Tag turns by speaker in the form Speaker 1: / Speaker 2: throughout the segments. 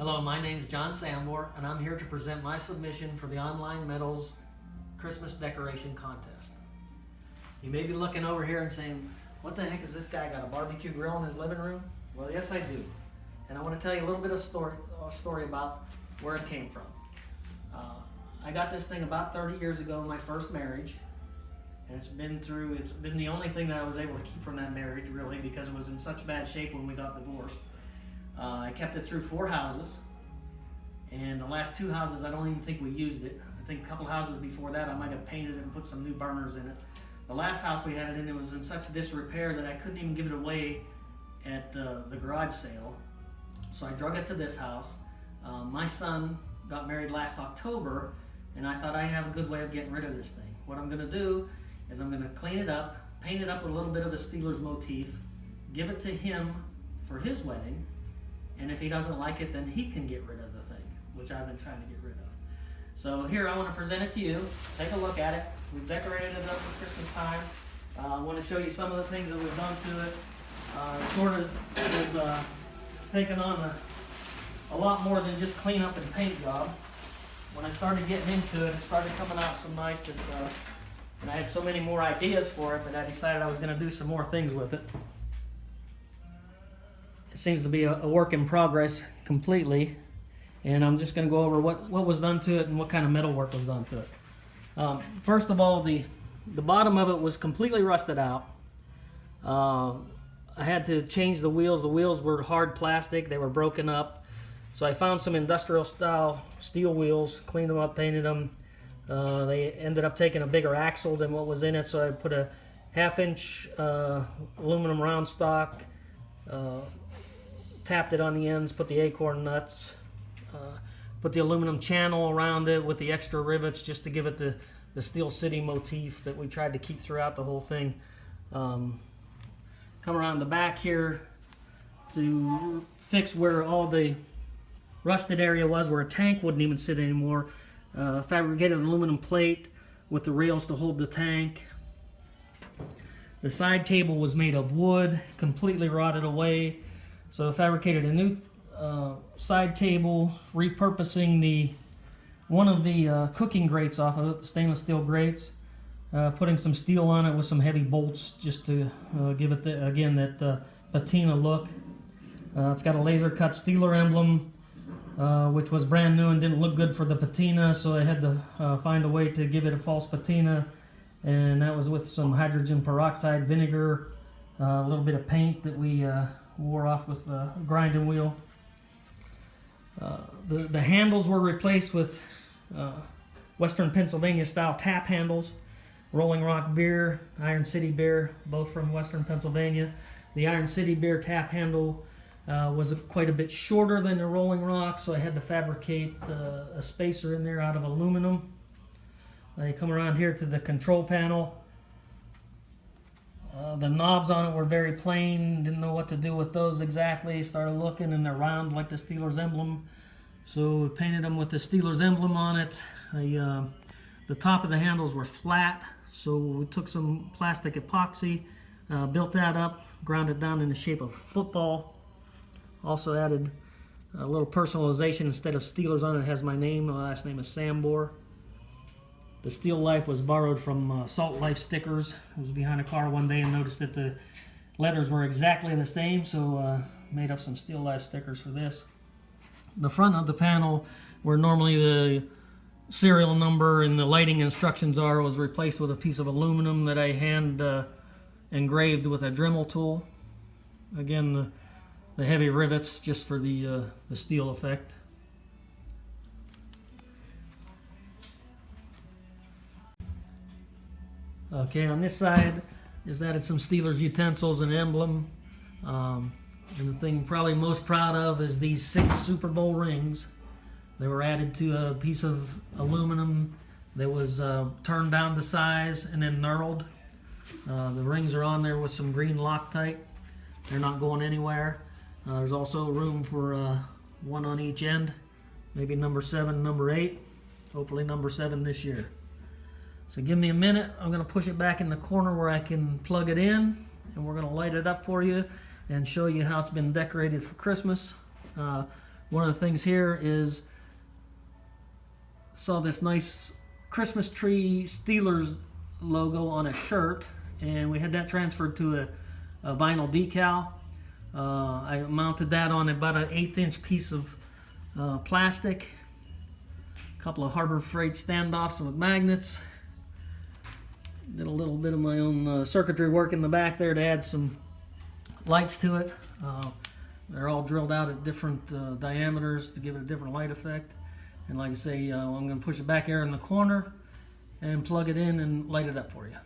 Speaker 1: Hello, my name is John Sambor, and I'm here to present my submission for the Online Metals Christmas Decoration Contest. You may be looking over here and saying, what the heck is this guy got, a barbecue grill in his living room? Well, yes I do. And I want to tell you a little bit of story about where it came from. I got this thing about 30 years ago in my first marriage, and it's been the only thing that I was able to keep from that marriage, really, because it was in such bad shape when we got divorced. I kept it through 4 houses, and the last 2 houses I don't even think we used it. I think a couple houses before that I might have painted it and put some new burners in it. The last house we had it in, it was in such disrepair that I couldn't even give it away at the garage sale. So I drug it to this house. My son got married last October, and I thought I have a good way of getting rid of this thing. What I'm going to do is I'm going to clean it up, paint it up with a little bit of the Steelers motif, give it to him for his wedding, and if he doesn't like it, then he can get rid of the thing, which I've been trying to get rid of. So here, I want to present it to you. Take a look at it. We've decorated it up for Christmas time. I want to show you some of the things that we've done to it. It sort of is taken on a lot more than just clean up and paint job. When I started getting into it, it started coming out so nice that, and I had so many more ideas for it that I decided I was going to do some more things with it. It seems to be a work in progress completely, and I'm just going to go over what was done to it and what kind of metal work was done to it. First of all, the bottom of it was completely rusted out. I had to change the wheels. The wheels were hard plastic. They were broken up. So I found some industrial style steel wheels, cleaned them up, painted them. They ended up taking a bigger axle than what was in it, so I put a 1/2-inch aluminum round stock, tapped it on the ends, put the acorn nuts, put the aluminum channel around it with the extra rivets just to give it the Steel City motif that we tried to keep throughout the whole thing. Come around the back here to fix where all the rusted area was, where a tank wouldn't even sit anymore. Fabricated aluminum plate with the rails to hold the tank. The side table was made of wood, completely rotted away. So I fabricated a new side table, repurposing one of the cooking grates off of it, the stainless steel grates, putting some steel on it with some heavy bolts just to give it, that patina look. It's got a laser cut Steeler emblem, which was brand new and didn't look good for the patina, so I had to find a way to give it a false patina, and that was with some hydrogen peroxide vinegar, a little bit of paint that we wore off with the grinding wheel. The handles were replaced with Western Pennsylvania style tap handles. Rolling Rock beer, Iron City beer, both from Western Pennsylvania. The Iron City beer tap handle was quite a bit shorter than the Rolling Rock, so I had to fabricate a spacer in there out of aluminum. You come around here to the control panel. The knobs on it were very plain, didn't know what to do with those exactly. Started looking, and they're round like the Steelers emblem. So we painted them with the Steelers emblem on it. The top of the handles were flat, so we took some plastic epoxy, built that up, ground it down in the shape of a football. Also added a little personalization. Instead of Steelers on it, it has my name. My last name is Sambor. The Steel Life was borrowed from Salt Life stickers. I was behind a car one day and noticed that the letters were exactly the same, so made up some Steel Life stickers for this. The front of the panel, where normally the serial number and the lighting instructions are, was replaced with a piece of aluminum that I hand engraved with a Dremel tool. Again, the heavy rivets just for the steel effect. Okay, on this side, just added some Steelers utensils and emblem. And the thing I'm probably most proud of is these 6 Super Bowl rings. They were added to a piece of aluminum that was turned down to size and then knurled. The rings are on there with some green Loctite. They're not going anywhere. There's also room for one on each end, maybe number 7, number 8, hopefully number 7 this year. So give me a minute. I'm going to push it back in the corner where I can plug it in, and we're going to light it up for you and show you how it's been decorated for Christmas. One of the things here is, saw this nice Christmas tree Steelers logo on a shirt, and we had that transferred to a vinyl decal. I mounted that on about an 1/8 inch piece of plastic, a couple of Harbor Freight standoffs with magnets. Did a little bit of my own circuitry work in the back there to add some lights to it. They're all drilled out at different diameters to give it a different light effect. And like I say, I'm going to push it back here in the corner and plug it in and light it up for you.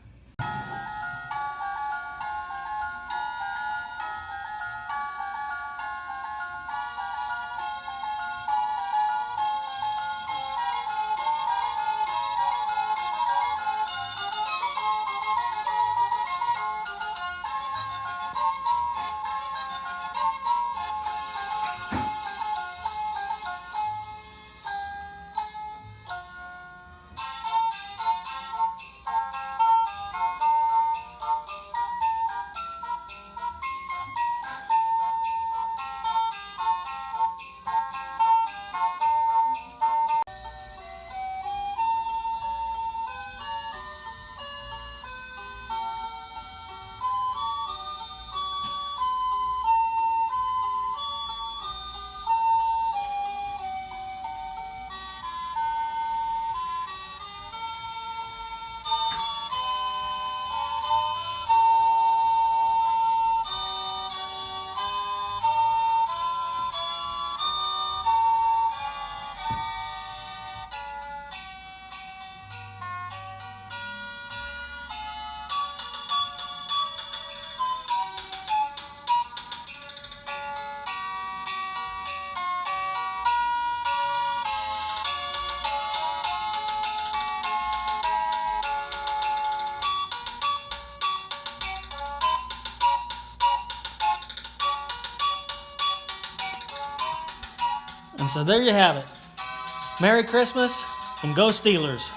Speaker 1: And so there you have it. Merry Christmas and go Steelers.